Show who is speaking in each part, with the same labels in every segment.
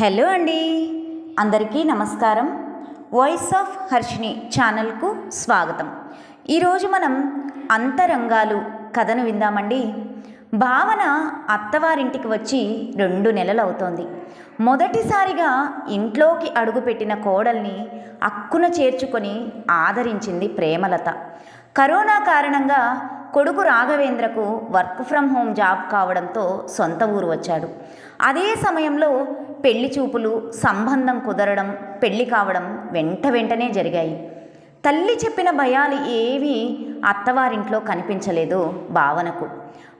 Speaker 1: Hello అండి, అందరికీ నమస్కారం. వాయిస్ ఆఫ్ హర్షిని ఛానల్కు స్వాగతం. ఈరోజు మనం అంతరంగాలు కథను విందామండి. భావన అత్తవారింటికి వచ్చి 2 నెలలు అవుతోంది. మొదటిసారిగా ఇంట్లోకి అడుగుపెట్టిన కోడల్ని అక్కున చేర్చుకొని ఆదరించింది ప్రేమలత. కరోనా కారణంగా కొడుకు రాఘవేంద్రకు వర్క్ ఫ్రమ్ హోమ్ జాబ్ కావడంతో సొంత ఊరు వచ్చాడు. అదే సమయంలో పెళ్లి చూపులు, సంబంధం కుదరడం, పెళ్లి కావడం వెంటనే జరిగాయి. తల్లి చెప్పిన భయాలు ఏవీ అత్తవారింట్లో కనిపించలేదు భావనకు.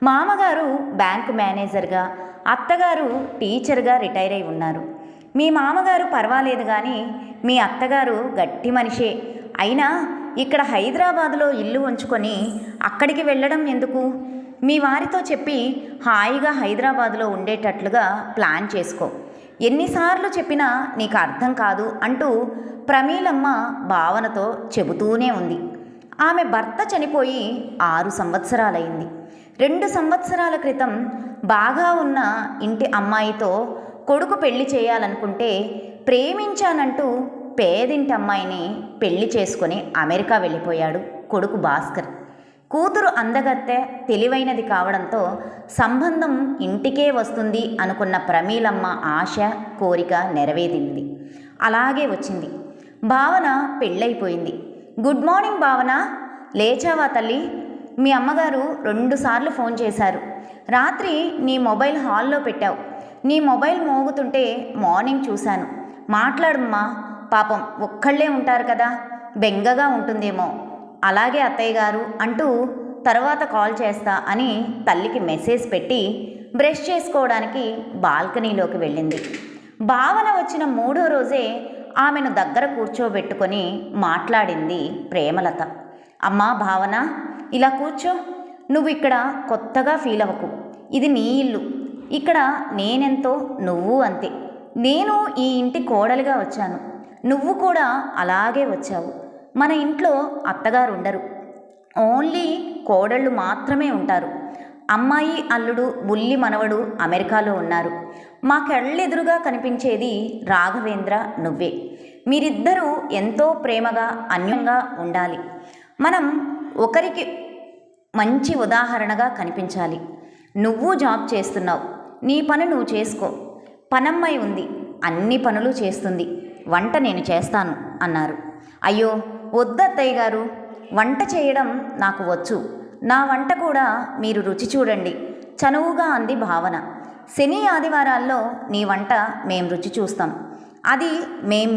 Speaker 1: మామగారు బ్యాంకు మేనేజర్గా, అత్తగారు టీచర్గా రిటైర్ అయి ఉన్నారు. మీ మామగారు పర్వాలేదు కానీ మీ అత్తగారు గట్టి మనిషే. అయినా ఇక్కడ హైదరాబాదులో ఇల్లు ఉంచుకొని అక్కడికి వెళ్ళడం ఎందుకు? మీ వారితో చెప్పి హాయిగా హైదరాబాదులో ఉండేటట్లుగా ప్లాన్ చేసుకో. ఎన్నిసార్లు చెప్పినా నీకు అర్థం కాదు అంటూ ప్రమీలమ్మ భావనతో చెబుతూనే ఉంది. ఆమె భర్త చనిపోయి 6 సంవత్సరాలైంది. 2 సంవత్సరాల క్రితం బాగా ఉన్న ఇంటి అమ్మాయితో కొడుకు పెళ్లి చేయాలనుకుంటే ప్రేమించానంటూ పేదింటి అమ్మాయిని పెళ్లి చేసుకొని అమెరికా వెళ్ళిపోయాడు కొడుకు భాస్కర్. కూతురు అందగత్తె, తెలివైనది కావడంతో సంబంధం ఇంటికే వస్తుంది అనుకున్న ప్రమీలమ్మ ఆశ, కోరిక నెరవేరింది. అలాగే వచ్చింది. భావన పెళ్ళైపోయింది. గుడ్ మార్నింగ్ భావన, లేచావా తల్లి? మీ అమ్మగారు 2 సార్లు ఫోన్ చేశారు. రాత్రి నీ మొబైల్ హాల్లో పెట్టావు. నీ మొబైల్ మోగుతుంటే మార్నింగ్ చూశాను. మాట్లాడమ్మా, పాపం ఒక్కళ్ళే ఉంటారు కదా, బెంగగా ఉంటుందేమో. అలాగే అత్తయ్య గారు అంటూ తర్వాత కాల్ చేస్తా అని తల్లికి మెసేజ్ పెట్టి బ్రష్ చేసుకోవడానికి బాల్కనీలోకి వెళ్ళింది. భావన వచ్చిన 3వ రోజే ఆమెను దగ్గర కూర్చోబెట్టుకొని మాట్లాడింది ప్రేమలత. అమ్మా భావన, ఇలా కూర్చో. నువ్వు ఇక్కడ కొత్తగా ఫీల్ అవ్వకు. ఇది నీ ఇల్లు. ఇక్కడ నేనెంతో నువ్వు అంతే. నేను ఈ ఇంటి కోడలిగా వచ్చాను, నువ్వు కూడా అలాగే వచ్చావు. మన ఇంట్లో అత్తగారు ఉండరు, ఓన్లీ కోడళ్ళు మాత్రమే ఉంటారు. అమ్మాయి, అల్లుడు, బుల్లి మనవడు అమెరికాలో ఉన్నారు. మా కళ్ళెదురుగా కనిపించేది రాఘవేంద్ర, నువ్వే. మీరిద్దరూ ఎంతో ప్రేమగా, అన్యంగా ఉండాలి. మనం ఒకరికి మంచి ఉదాహరణగా కనిపించాలి. నువ్వు జాబ్ చేస్తున్నావు, నీ పని నువ్వు చేసుకో. పనమ్మాయి ఉంది, అన్ని పనులు చేస్తుంది. వంట నేను చేస్తాను అన్నారు. అయ్యో వద్దత్తయ్య గారు, వంట చేయడం నాకు వచ్చు. నా వంట కూడా మీరు రుచి చూడండి చనువుగా అంది భావన. శని ఆదివారాల్లో నీ వంట మేం రుచి చూస్తాం. అది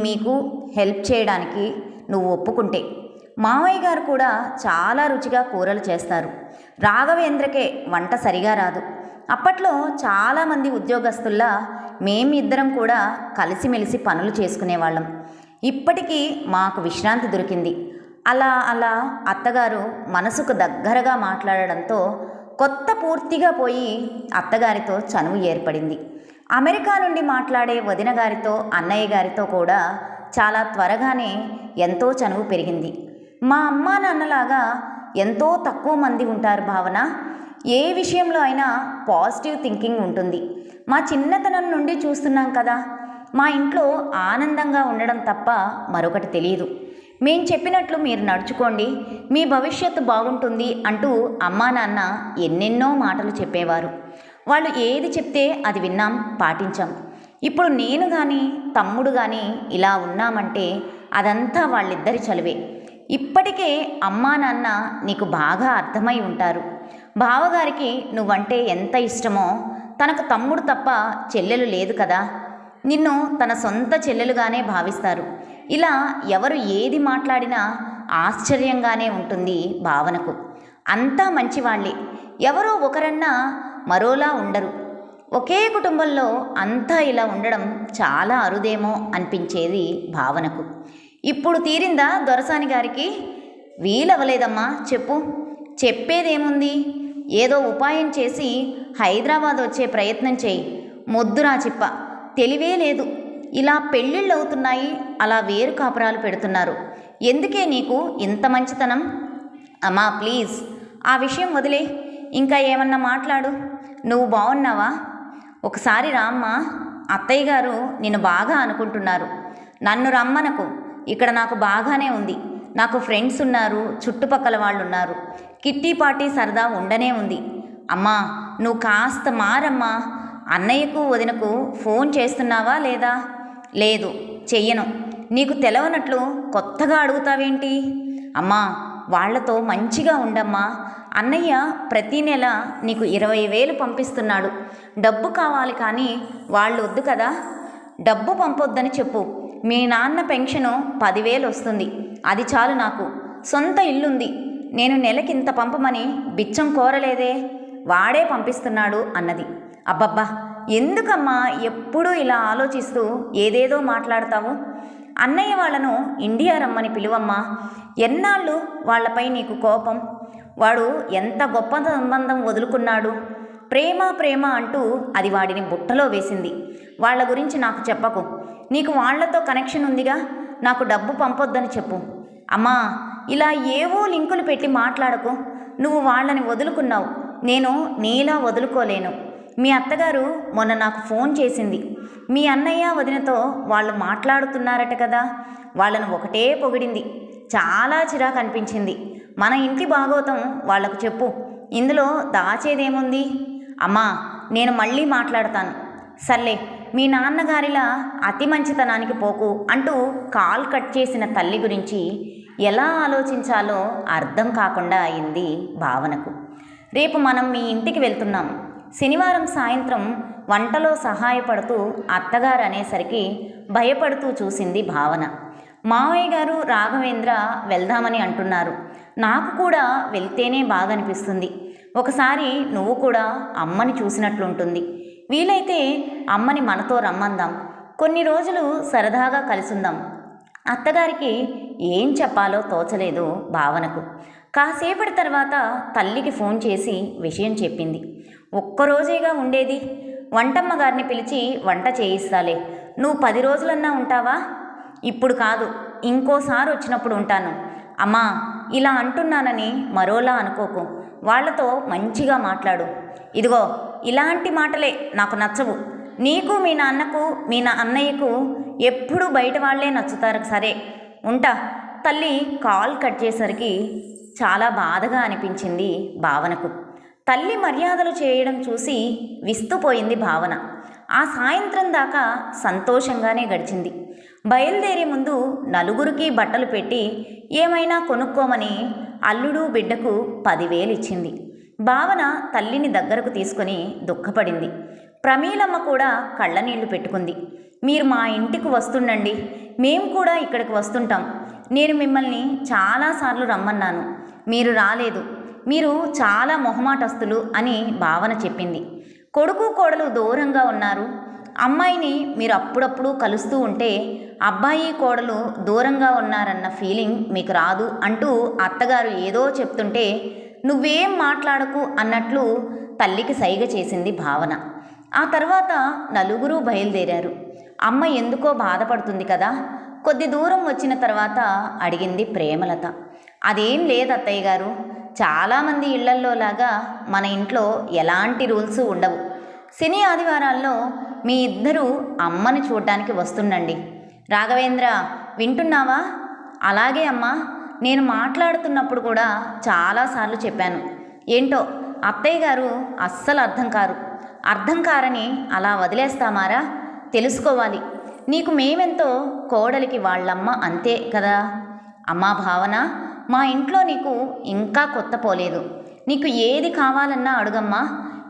Speaker 1: మీకు హెల్ప్ చేయడానికి నువ్వు ఒప్పుకుంటే. మామయ్య గారు కూడా చాలా రుచిగా కూరలు చేస్తారు. రాఘవేంద్రకే వంట సరిగా రాదు. అప్పట్లో చాలామంది ఉద్యోగస్తుల్లా మేమిద్దరం కూడా కలిసిమెలిసి పనులు చేసుకునేవాళ్ళం. ఇప్పటికీ మాకు విశ్రాంతి దొరికింది. అలా అత్తగారు మనసుకు దగ్గరగా మాట్లాడడంతో కొత్త పూర్తిగా పోయి అత్తగారితో చనువు ఏర్పడింది. అమెరికా నుండి మాట్లాడే వదిన గారితో, అన్నయ్య గారితో కూడా చాలా త్వరగానే ఎంతో చనువు పెరిగింది. మా అమ్మా నాన్నలాగా ఎంతో తక్కువ మంది ఉంటారు భావన. ఏ విషయంలో అయినా పాజిటివ్ థింకింగ్ ఉంటుంది. మా చిన్నతనం నుండి చూస్తున్నాం కదా. మా ఇంట్లో ఆనందంగా ఉండడం తప్ప మరొకటి తెలియదు. మేం చెప్పినట్లు మీరు నడుచుకోండి, మీ భవిష్యత్తు బాగుంటుంది అంటూ అమ్మా నాన్న ఎన్నెన్నో మాటలు చెప్పేవారు. వాళ్ళు ఏది చెప్తే అది విన్నాం, పాటించాం. ఇప్పుడు నేను కానీ తమ్ముడు కానీ ఇలా ఉన్నామంటే అదంతా వాళ్ళిద్దరి చలువే. ఇప్పటికే అమ్మా నాన్న నీకు బాగా అర్థమై ఉంటారు. బావగారికి నువ్వంటే ఎంత ఇష్టమో, తనకు తమ్ముడు తప్ప చెల్లెలు లేదు కదా. నిన్ను తన సొంత చెల్లెలుగానే భావిస్తారు. ఇలా ఎవరు ఏది మాట్లాడినా ఆశ్చర్యంగానే ఉంటుంది భావనకు. అంతా మంచివాళ్ళే, ఎవరో ఒకరన్నా మరోలా ఉండరు. ఒకే కుటుంబంలో అంతా ఇలా ఉండడం చాలా అరుదేమో అనిపించేది భావనకు. ఇప్పుడు తీరిందా దొరసాని గారికి? వీలవ్వలేదమ్మా, చెప్పు. చెప్పేదేముంది, ఏదో ఉపాయం చేసి హైదరాబాద్ వచ్చే ప్రయత్నం చేయి. మొద్దురా చిప్ప, తెలివే లేదు. ఇలా పెళ్ళిళ్ళు అవుతున్నాయి, అలా వేరు కాపురాలు పెడుతున్నారు. ఎందుకే నీకు ఇంత మంచితనం? అమ్మా ప్లీజ్, ఆ విషయం వదిలే. ఇంకా ఏమన్నా మాట్లాడు. నువ్వు బాగున్నావా? ఒకసారి రామ్మా, అత్తయ్య గారు నిన్ను బాగా అనుకుంటున్నారు. నన్ను రమ్మనకు, ఇక్కడ నాకు బాగానే ఉంది. నాకు ఫ్రెండ్స్ ఉన్నారు, చుట్టుపక్కల వాళ్ళు ఉన్నారు. కిట్టి పార్టీ సరదా ఉండనే ఉంది. అమ్మా నువ్వు కాస్త మారమ్మా. అన్నయ్యకు వదినకు ఫోన్ చేస్తున్నావా లేదా? లేదు, చెయ్యను. నీకు తెలవనట్లు కొత్తగా అడుగుతావేంటి? అమ్మా వాళ్లతో మంచిగా ఉండమ్మా. అన్నయ్య ప్రతీ నెల నీకు 20,000 పంపిస్తున్నాడు. డబ్బు కావాలి కానీ వాళ్ళు వద్దు కదా. డబ్బు పంపొద్దని చెప్పు. మీ నాన్న పెన్షను 10,000 వస్తుంది, అది చాలు నాకు. సొంత ఇల్లుంది. నేను నెలకింత పంపమని బిచ్చం కోరలేదే, వాడే పంపిస్తున్నాడు అన్నది. అబ్బబ్బా ఎందుకమ్మా ఎప్పుడూ ఇలా ఆలోచిస్తూ ఏదేదో మాట్లాడతావు? అన్నయ్య వాళ్ళను ఇండియా రమ్మని పిలువమ్మా. ఎన్నాళ్ళు వాళ్లపై నీకు కోపం? వాడు ఎంత గొప్ప సంబంధం వదులుకున్నాడు. ప్రేమ ప్రేమ అంటూ అది వాడిని బుట్టలో వేసింది. వాళ్ళ గురించి నాకు చెప్పకు. నీకు వాళ్లతో కనెక్షన్ ఉందిగా, నాకు డబ్బు పంపొద్దని చెప్పు. అమ్మా ఇలా ఏవో లింకులు పెట్టి మాట్లాడకు. నువ్వు వాళ్ళని వదులుకున్నావు, నేను నీలా వదులుకోలేను. మీ అత్తగారు మొన్న నాకు ఫోన్ చేసింది. మీ అన్నయ్య వదినతో వాళ్ళు మాట్లాడుతున్నారట కదా. వాళ్ళను ఒకటే పొగిడింది. చాలా చిరాకు అనిపించింది. మన ఇంటి భాగవతం వాళ్లకు చెప్పు. ఇందులో దాచేదేముంది? అమ్మా నేను మళ్ళీ మాట్లాడతాను. సర్లే, మీ నాన్నగారిలా అతి మంచితనానికి పోకు అంటూ కాల్ కట్ చేసిన తల్లి గురించి ఎలా ఆలోచించాలో అర్థం కాకుండా అయింది భావనకు. రేపు మనం మీ ఇంటికి వెళ్తున్నాం. శనివారం సాయంత్రం వంటలో సహాయపడుతూ అత్తగారు అనేసరికి భయపడుతూ చూసింది భావన. మావయ్య గారు రాఘవేంద్ర వెళ్దామని అంటున్నారు. నాకు కూడా వెళ్తేనే బాగా అనిపిస్తుంది. ఒకసారి నువ్వు కూడా అమ్మని చూసినట్లుంటుంది. వీలైతే అమ్మని మనతో రమ్మందాం. కొన్ని రోజులు సరదాగా కలిసుందాం. అత్తగారికి ఏం చెప్పాలో తోచలేదు భావనకు. కాసేపటి తర్వాత తల్లికి ఫోన్ చేసి విషయం చెప్పింది. ఒక్కరోజేగా ఉండేది, వంటమ్మ గారిని పిలిచి వంట చేయిస్తాలే. నువ్వు 10 రోజులన్నా ఉంటావా? ఇప్పుడు కాదు, ఇంకోసారి వచ్చినప్పుడు ఉంటాను. అమ్మా ఇలా అంటున్నానని మరోలా అనుకోకు. వాళ్లతో మంచిగా మాట్లాడు. ఇదిగో ఇలాంటి మాటలే నాకు నచ్చవు. నీకు మీ నాన్నకు మీ అన్నయ్యకు ఎప్పుడూ బయట వాళ్లే నచ్చుతారు. సరే ఉంటా. తల్లి కాల్ కట్ చేసరికి చాలా బాధగా అనిపించింది భావనకు. తల్లి మర్యాదలు చేయడం చూసి విస్తుపోయింది భావన. ఆ సాయంత్రం దాకా సంతోషంగానే గడిచింది. బయలుదేరే ముందు నలుగురికి బట్టలు పెట్టి ఏమైనా కొనుక్కోమని అల్లుడు బిడ్డకు 10,000 ఇచ్చింది. భావన తల్లిని దగ్గరకు తీసుకొని దుఃఖపడింది. ప్రమీలమ్మ కూడా కళ్ళనీళ్లు పెట్టుకుంది. మీరు మా ఇంటికి వస్తుండండి, మేము కూడా ఇక్కడికి వస్తుంటాం. నేను మిమ్మల్ని చాలాసార్లు రమ్మన్నాను, మీరు రాలేదు. మీరు చాలా మొహమాటస్తులు అని భావన చెప్పింది. కొడుకు కోడలు దూరంగా ఉన్నారు. అమ్మాయిని మీరు అప్పుడప్పుడు కలుస్తూ ఉంటే అబ్బాయి కోడలు దూరంగా ఉన్నారన్న ఫీలింగ్ మీకు రాదు అంటూ అత్తగారు ఏదో చెప్తుంటే నువ్వేం మాట్లాడకు అన్నట్లు తల్లికి సైగ చేసింది భావన. ఆ తర్వాత నలుగురు బయలుదేరారు. అమ్మ ఎందుకో బాధపడుతుంది కదా. కొద్ది దూరం వచ్చిన తర్వాత అడిగింది ప్రేమలత. అదేం లేదు అత్తయ్య గారు, చాలామంది ఇళ్లల్లో లాగా మన ఇంట్లో ఎలాంటి రూల్స్ ఉండవు. శని ఆదివారాల్లో మీ ఇద్దరూ అమ్మని చూడటానికి వస్తుండండి. రాఘవేంద్ర వింటున్నావా? అలాగే అమ్మా, నేను మాట్లాడుతున్నప్పుడు కూడా చాలాసార్లు చెప్పాను. ఏంటో అత్తయ్య గారు అస్సలు అర్థం కారని అలా వదిలేస్తామారా? తెలుసుకోవాలి. నీకు మేమెంతో, కోడలికి వాళ్ళమ్మ అంతే కదా. అమ్మా భావన, మా ఇంట్లో నీకు ఇంకా కొత్త పోలేదు. నీకు ఏది కావాలన్నా అడుగమ్మా,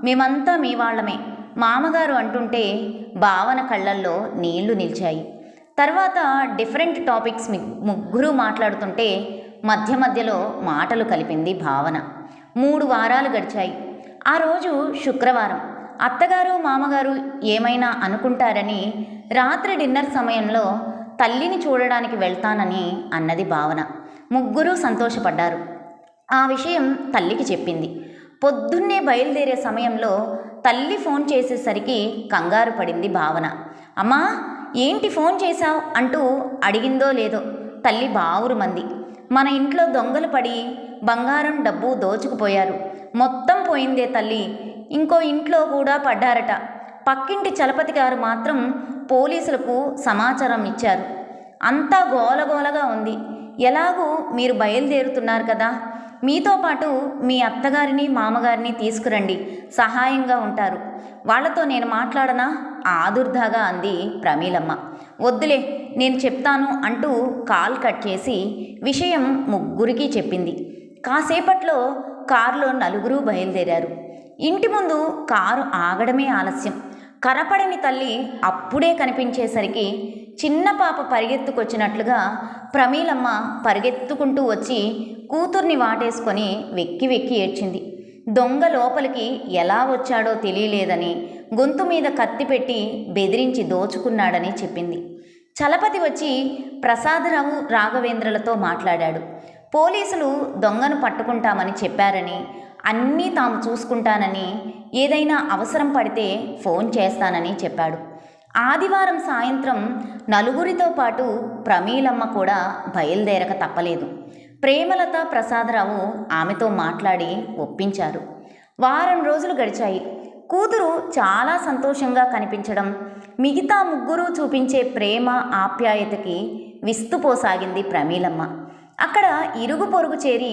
Speaker 1: మేమంతా మీ వాళ్ళమే. మామగారు అంటుంటే భావన కళ్ళల్లో నీళ్లు నిలిచాయి. తర్వాత డిఫరెంట్ టాపిక్స్ ముగ్గురు మాట్లాడుతుంటే మధ్య మధ్యలో మాటలు కలిపింది భావన. 3 వారాలు గడిచాయి. ఆ రోజు శుక్రవారం. అత్తగారు మామగారు ఏమైనా అనుకుంటారని రాత్రి డిన్నర్ సమయంలో తల్లిని చూడడానికి వెళ్తానని అన్నది భావన. ముగ్గురూ సంతోషపడ్డారు. ఆ విషయం తల్లికి చెప్పింది. పొద్దున్నే బయలుదేరే సమయంలో తల్లి ఫోన్ చేసేసరికి కంగారు పడింది భావన. అమ్మా ఏంటి ఫోన్ చేశావు అంటూ అడిగిందో లేదో తల్లి బావురుమంది. మన ఇంట్లో దొంగలు పడి బంగారం డబ్బు దోచుకుపోయారు. మొత్తం పోయిందే తల్లి. ఇంకో ఇంట్లో కూడా పడ్డారట. పక్కింటి చలపతి గారు మాత్రం పోలీసులకు సమాచారం ఇచ్చారు. అంతా గోలగోలగా ఉంది. ఎలాగూ మీరు బయలుదేరుతున్నారు కదా, మీతో పాటు మీ అత్తగారిని మామగారిని తీసుకురండి, సహాయంగా ఉంటారు. వాళ్లతో నేను మాట్లాడనా? ఆదుర్దాగా అంది ప్రమీలమ్మ. వద్దులే, నేను చెప్తాను అంటూ కాల్ కట్ చేసి విషయం ముగ్గురికి చెప్పింది. కాసేపట్లో కారులో నలుగురు బయలుదేరారు. ఇంటి ముందు కారు ఆగడమే ఆలస్యం. కనపడని తల్లి అప్పుడే కనిపించేసరికి చిన్న పాప పరిగెత్తుకొచ్చినట్లుగా ప్రమీలమ్మ పరిగెత్తుకుంటూ వచ్చి కూతుర్ని వాటేసుకొని వెక్కి వెక్కి ఏడ్చింది. దొంగ లోపలికి ఎలా వచ్చాడో తెలియలేదని, గొంతు మీద కత్తి పెట్టి బెదిరించి దోచుకున్నాడని చెప్పింది. చలపతి వచ్చి ప్రసాదరావు రాఘవేంద్రలతో మాట్లాడాడు. పోలీసులు దొంగను పట్టుకుంటామని చెప్పారని, అన్నీ తాము చూసుకుంటానని, ఏదైనా అవసరం పడితే ఫోన్ చేస్తానని చెప్పాడు. ఆదివారం సాయంత్రం నలుగురితో పాటు ప్రమీలమ్మ కూడా బయలుదేరక తప్పలేదు. ప్రేమలత, ప్రసాదరావు ఆమెతో మాట్లాడి ఒప్పించారు. వారం రోజులు గడిచాయి. కూతురు చాలా సంతోషంగా కనిపించడం, మిగతా ముగ్గురు చూపించే ప్రేమ ఆప్యాయతకి విస్తుపోసాగింది ప్రమీలమ్మ. అక్కడ ఇరుగు పొరుగు చేరి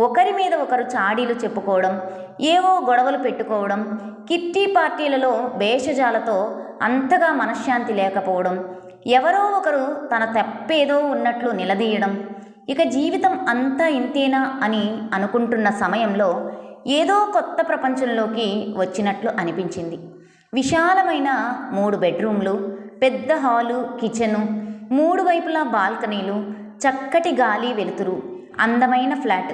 Speaker 1: ఒకరి మీద ఒకరు చాడీలు చెప్పుకోవడం, ఏవో గొడవలు పెట్టుకోవడం, కిట్టి పార్టీలలో భేషజాలతో అంతగా మనశ్శాంతి లేకపోవడం, ఎవరో ఒకరు తన తప్పేదో ఉన్నట్లు నిలదీయడం, ఇక జీవితం అంతా ఇంతేనా అని అనుకుంటున్న సమయంలో ఏదో కొత్త ప్రపంచంలోకి వచ్చినట్లు అనిపించింది. విశాలమైన 3 బెడ్రూమ్లు, పెద్ద హాలు, కిచెను, 3 వైపులా బాల్కనీలు, చక్కటి గాలి వెలుతురు, అందమైన ఫ్లాట్.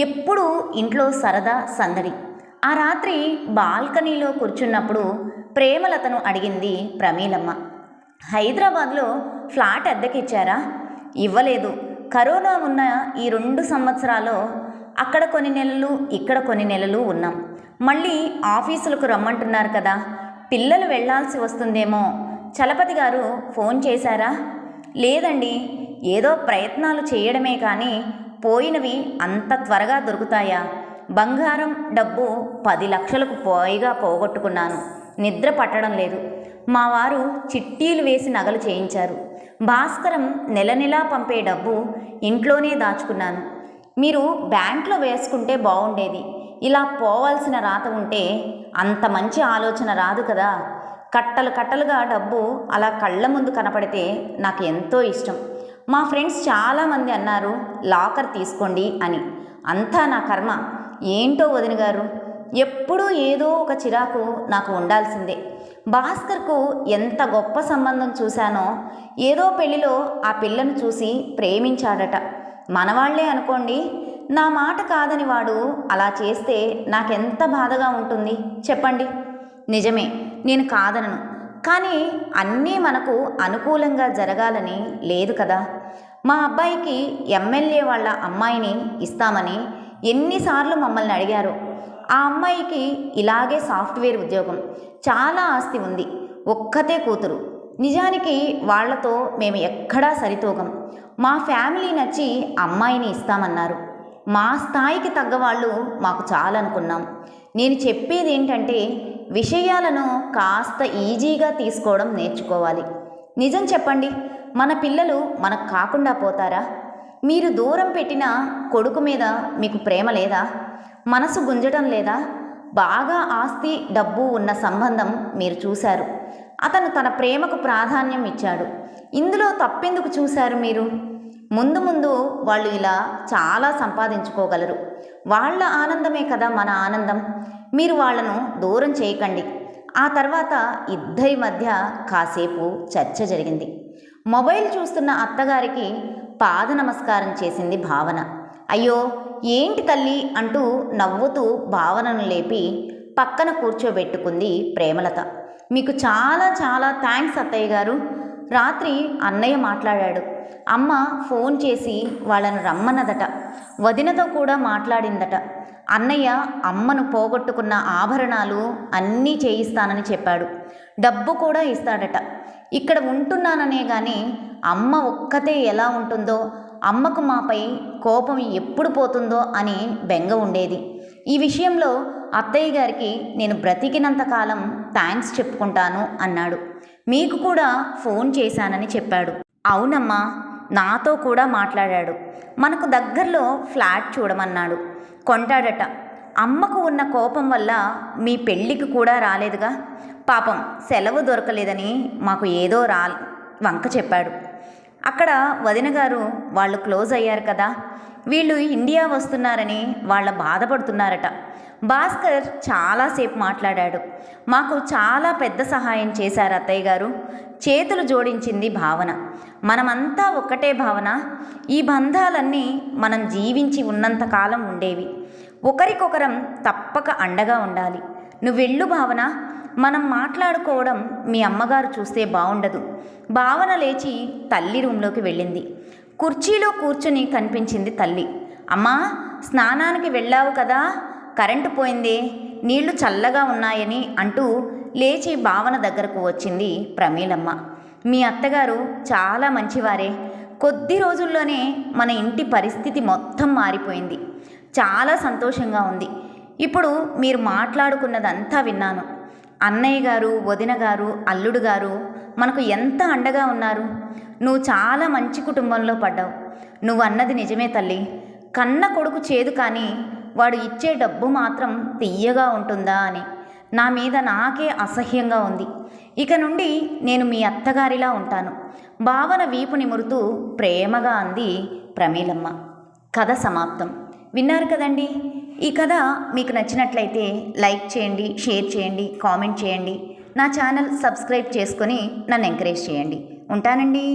Speaker 1: ఎప్పుడూ ఇంట్లో సరదా సందడి. ఆ రాత్రి బాల్కనీలో కూర్చున్నప్పుడు ప్రేమలతను అడిగింది ప్రమీలమ్మ, హైదరాబాద్లో ఫ్లాట్ అద్దెకిచ్చారా? ఇవ్వలేదు. కరోనా ఉన్న ఈ 2 సంవత్సరాల్లో అక్కడ కొన్ని నెలలు, ఇక్కడ కొన్ని నెలలు ఉన్నాం. మళ్ళీ ఆఫీసులకు రమ్మంటున్నారు కదా, పిల్లలు వెళ్లాల్సి వస్తుందేమో. చలపతి గారు ఫోన్ చేశారా? లేదండి, ఏదో ప్రయత్నాలు చేయడమే కానీ పోయినవి అంత త్వరగా దొరుకుతాయా? బంగారం డబ్బు 10 లక్షలకు పైగా పోగొట్టుకున్నాను. నిద్ర పట్టడం లేదు. మా వారు చిట్టీలు వేసి నగలు చేయించారు. భాస్కరం నెల నెలా పంపే డబ్బు ఇంట్లోనే దాచుకున్నాను. మీరు బ్యాంక్లో వేసుకుంటే బాగుండేది. ఇలా పోవాల్సిన రాత ఉంటే అంత మంచి ఆలోచన రాదు కదా. కట్టలు కట్టలుగా డబ్బు అలా కళ్ళ ముందు కనపడితే నాకు ఎంతో ఇష్టం. మా ఫ్రెండ్స్ చాలామంది అన్నారు లాకర్ తీసుకోండి అని. అంతా నా కర్మ. ఏంటో వదిన గారు, ఎప్పుడూ ఏదో ఒక చిరాకు నాకు ఉండాల్సిందే. భాస్కర్కు ఎంత గొప్ప సంబంధం చూశానో, ఏదో పెళ్లిలో ఆ పిల్లను చూసి ప్రేమించాడట. మనవాళ్లే అనుకోండి. నా మాట కాదని వాడు అలా చేస్తే నాకెంత బాధగా ఉంటుంది చెప్పండి. నిజమే, నేను కాదనను. కానీ అన్నీ మనకు అనుకూలంగా జరగాలని లేదు కదా. మా అబ్బాయికి ఎమ్మెల్యే వాళ్ళ అమ్మాయిని ఇస్తామని ఎన్నిసార్లు మమ్మల్ని అడిగారు. ఆ అమ్మాయికి ఇలాగే సాఫ్ట్వేర్ ఉద్యోగం, చాలా ఆస్తి ఉంది, ఒక్కతే కూతురు. నిజానికి వాళ్లతో మేము ఎక్కడా సరితూగం. మా ఫ్యామిలీ నచ్చి అమ్మాయిని ఇస్తామన్నారు. మా స్థాయికి తగ్గవాళ్ళు మాకు చాలనుకున్నాం. నేను చెప్పేది ఏంటంటే, విషయాలను కాస్త ఈజీగా తీసుకోవడం నేర్చుకోవాలి. నిజం చెప్పండి, మన పిల్లలు మనకు కాకుండా పోతారా? మీరు దూరం పెట్టిన కొడుకు మీద మీకు ప్రేమ లేదా? మనసు గుంజడం లేదా? బాగా ఆస్తి డబ్బు ఉన్న సంబంధం మీరు చూశారు. అతను తన ప్రేమకు ప్రాధాన్యం ఇచ్చాడు. ఇందులో తప్పెందుకు చూశారు మీరు? ముందు ముందు వాళ్ళు ఇలా చాలా సంపాదించుకోగలరు. వాళ్ళ ఆనందమే కదా మన ఆనందం. మీరు వాళ్ళను దూరం చేయకండి. ఆ తర్వాత ఇద్దరి మధ్య కాసేపు చర్చ జరిగింది. మొబైల్ చూస్తున్న అత్తగారికి పాద నమస్కారం చేసింది భావన. అయ్యో ఏంటి తల్లి అంటూ నవ్వుతూ భావనను లేపి పక్కన కూర్చోబెట్టుకుంది ప్రేమలత. మీకు చాలా చాలా థ్యాంక్స్ అత్తయ్య గారు. రాత్రి అన్నయ్య మాట్లాడాడు. అమ్మ ఫోన్ చేసి వాళ్ళను రమ్మన్నదట. వదినతో కూడా మాట్లాడిందట. అన్నయ్య అమ్మను పోగొట్టుకున్న ఆభరణాలు అన్నీ చేయిస్తానని చెప్పాడు. డబ్బు కూడా ఇస్తాడట. ఇక్కడ ఉంటున్నాననే కానీ అమ్మ ఒక్కతే ఎలా ఉంటుందో, అమ్మకు మాపై కోపం ఎప్పుడు పోతుందో అని బెంగ ఉండేది. ఈ విషయంలో అత్తయ్య గారికి నేను బ్రతికినంత కాలం థ్యాంక్స్ చెప్పుకుంటాను అన్నాడు. మీకు కూడా ఫోన్ చేశానని చెప్పాడు. అవునమ్మా, నాతో కూడా మాట్లాడాడు. మనకు దగ్గరలో ఫ్లాట్ చూడమన్నాడు. కొంటాడట. అమ్మకు ఉన్న కోపం వల్ల మీ పెళ్ళికి కూడా రాలేదుగా. పాపం సెలవు దొరకలేదని మాకు ఏదో వంక చెప్పాడు. అక్కడ వదిన గారు వాళ్ళు క్లోజ్ అయ్యారు కదా, వీళ్ళు ఇండియా వస్తున్నారని వాళ్ళ బాధపడుతున్నారట. భాస్కర్ చాలాసేపు మాట్లాడాడు. మాకు చాలా పెద్ద సహాయం చేశారు అత్తయ్య గారు. చేతులు జోడించింది భావన. మనమంతా ఒక్కటే భావన. ఈ బంధాలన్నీ మనం జీవించి ఉన్నంతకాలం ఉండేవి. ఒకరికొకరం తప్పక అండగా ఉండాలి. నువ్వెళ్ళు భావన, మనం మాట్లాడుకోవడం మీ అమ్మగారు చూస్తే బాగుండదు. భావన లేచి తల్లి రూంలోకి వెళ్ళింది. కుర్చీలో కూర్చుని కనిపించింది తల్లి. అమ్మా, స్నానానికి వెళ్ళావు కదా, కరెంటు పోయిందే, నీళ్లు చల్లగా ఉన్నాయని అంటూ లేచి భావన దగ్గరకు వచ్చింది ప్రమీలమ్మ. మీ అత్తగారు చాలా మంచివారే. కొద్ది రోజుల్లోనే మన ఇంటి పరిస్థితి మొత్తం మారిపోయింది. చాలా సంతోషంగా ఉంది. ఇప్పుడు మీరు మాట్లాడుకున్నదంతా విన్నాను. అన్నయ్య గారు, వదిన గారు, అల్లుడు గారు మనకు ఎంత అండగా ఉన్నారు. నువ్వు చాలా మంచి కుటుంబంలో పడ్డావు. నువ్వు అన్నది నిజమే తల్లి. కన్న కొడుకు చేదు కానీ వాడు ఇచ్చే డబ్బు మాత్రం తియ్యగా ఉంటుందా అని నా మీద నాకే అసహ్యంగా ఉంది. ఇక నుండి నేను మీ అత్తగారిలా ఉంటాను. భావన వీపు నిమురుతూ ప్రేమగా అంది ప్రమీలమ్మ. కథ సమాప్తం. విన్నారు కదండి. ఈ కథ మీకు నచ్చినట్లయితే లైక్ చేయండి, షేర్ చేయండి, కామెంట్ చేయండి. నా ఛానల్ సబ్స్క్రైబ్ చేసుకొని నన్ను ఎంకరేజ్ చేయండి. ఉంటానండి.